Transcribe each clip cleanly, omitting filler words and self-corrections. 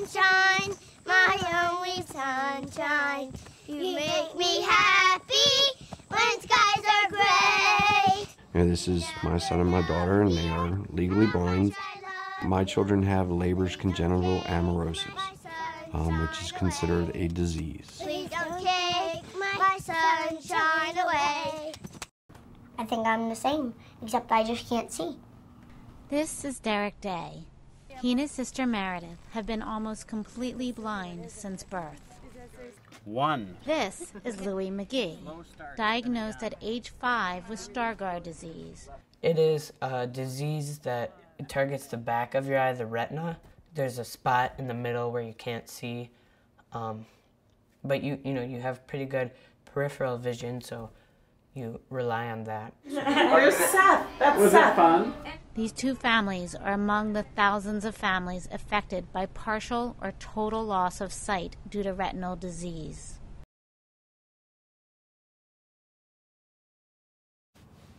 sunshine, my only sunshine. You make me happy when skies are gray. This is my son and my daughter, and they are legally blind. My children have Leber's congenital amaurosis, which is considered a disease. Please don't take my sunshine away. I think I'm the same, except I just can't see. This is Derek Day. He and his sister Meredith have been almost completely blind since birth. This is Louis McGee, diagnosed at age 5 with Stargardt disease. It is a disease that targets the back of your eye, the retina. There's a spot in the middle where you can't see, but you have pretty good peripheral vision, so you rely on that. Here's Seth. Was Seth. It fun? These two families are among the thousands of families affected by partial or total loss of sight due to retinal disease.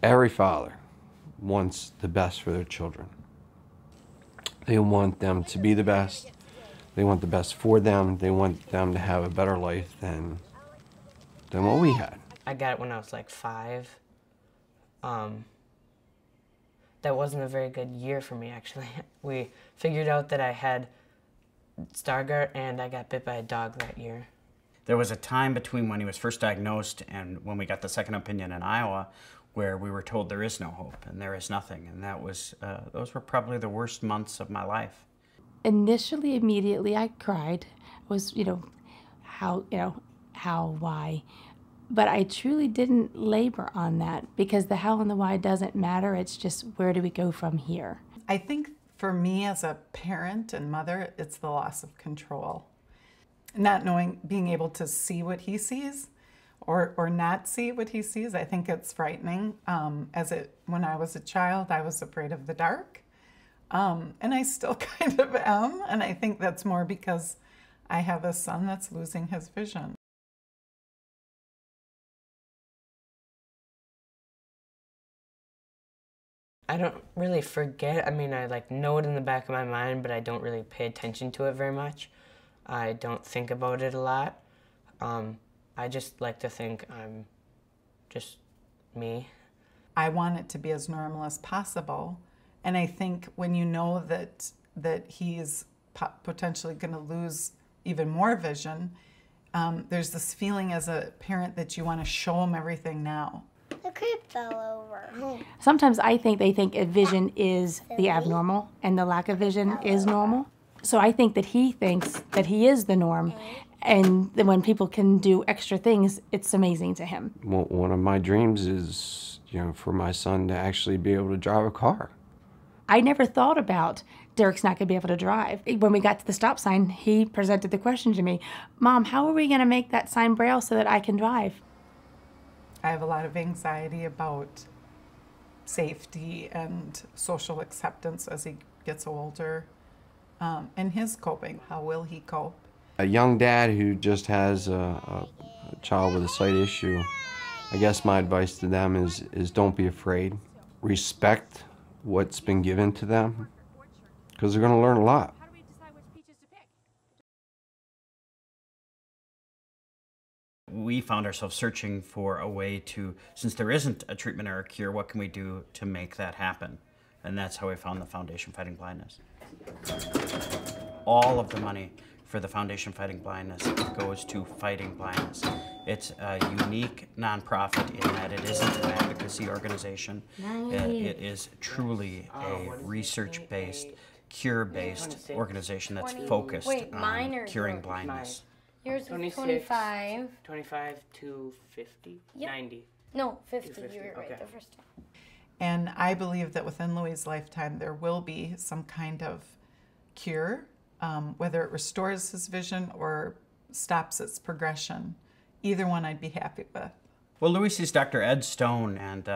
Every father wants the best for their children. They want them to be the best. They want the best for them. They want them to have a better life than what we had. I got it when I was like 5. That wasn't a very good year for me, actually. We figured out that I had Stargardt, and I got bit by a dog that year. There was a time between when he was first diagnosed and when we got the second opinion in Iowa where we were told there is no hope and there is nothing, and that was those were probably the worst months of my life. Initially, immediately, I cried. Was how, why? But I truly didn't labor on that because the how and the why doesn't matter. It's just where do we go from here? I think for me as a parent and mother, it's the loss of control. Not knowing, being able to see what he sees or not see what he sees, I think it's frightening. When I was a child, I was afraid of the dark. And I still kind of am. And I think that's more because I have a son that's losing his vision. I don't really forget. I mean, I know it in the back of my mind, but I don't really pay attention to it very much. I don't think about it a lot. I just like to think I'm just me. I want it to be as normal as possible. And I think when you know that he's potentially going to lose even more vision, there's this feeling as a parent that you want to show him everything now. The creep fell over. Sometimes I think they think a vision is the abnormal and the lack of vision is normal. So I think that he thinks that he is the norm, and then when people can do extra things, it's amazing to him. Well, one of my dreams is, for my son to actually be able to drive a car. I never thought about Derek's not going to be able to drive. When we got to the stop sign, he presented the question to me, Mom, how are we going to make that sign Braille so that I can drive? I have a lot of anxiety about safety and social acceptance as he gets older, and his coping. How will he cope? A young dad who just has a child with a sight issue, I guess my advice to them is don't be afraid. Respect what's been given to them, because they're going to learn a lot. We found ourselves searching for a way to, since there isn't a treatment or a cure, what can we do to make that happen? And that's how we found the Foundation Fighting Blindness. All of the money for the Foundation Fighting Blindness goes to fighting blindness. It's a unique nonprofit in that it isn't an advocacy organization. It is truly a research-based, cure-based organization that's focused on curing blindness. Yours was 25. 25 to 50? Yep. 90. No, 50. You were right okay. the first time. And I believe that within Louis' lifetime, there will be some kind of cure, whether it restores his vision or stops its progression. Either one I'd be happy with. Well, Louis sees Dr. Ed Stone, and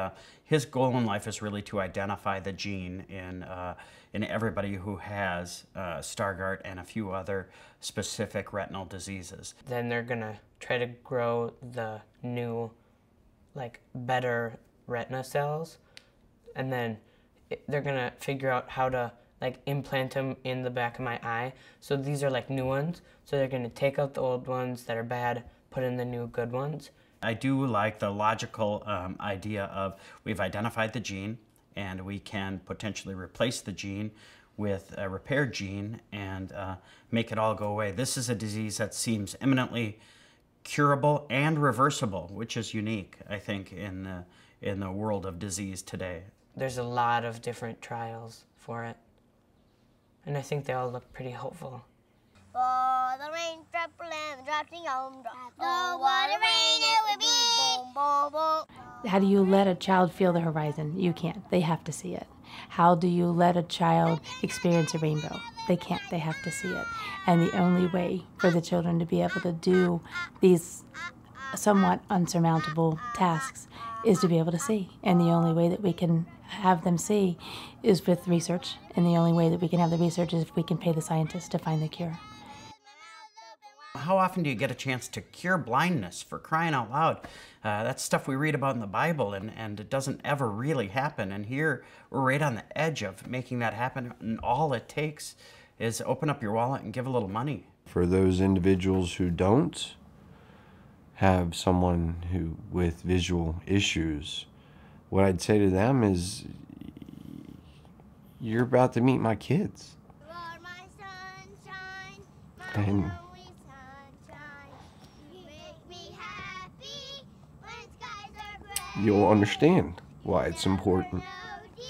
his goal in life is really to identify the gene in everybody who has Stargardt and a few other specific retinal diseases. Then they're gonna try to grow the new, better retina cells, and then they're gonna figure out how to like implant them in the back of my eye. So these are like new ones. So they're going to take out the old ones that are bad, put in the new good ones. I do like the logical idea of we've identified the gene and we can potentially replace the gene with a repaired gene and make it all go away. This is a disease that seems eminently curable and reversible, which is unique, I think, in the world of disease today. There's a lot of different trials for it, and I think they all look pretty hopeful. For the rain dropping on the water rain, it will be boom, boom, boom. How do you let a child feel the horizon? You can't. They have to see it. How do you let a child experience a rainbow? They can't. They have to see it. And the only way for the children to be able to do these somewhat unsurmountable tasks is to be able to see. And the only way that we can have them see is with research. And the only way that we can have the research is if we can pay the scientists to find the cure. How often do you get a chance to cure blindness, for crying out loud? That's stuff we read about in the Bible, and it doesn't ever really happen. And here, we're right on the edge of making that happen, and all it takes is open up your wallet and give a little money. For those individuals who don't have someone who with visual issues, what I'd say to them is, you're about to meet my kids. Lord, my sunshine, And only sunshine. You make me happy when skies are gray. you'll understand why it's important Oh dear,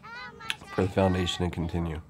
how much for the foundation to continue.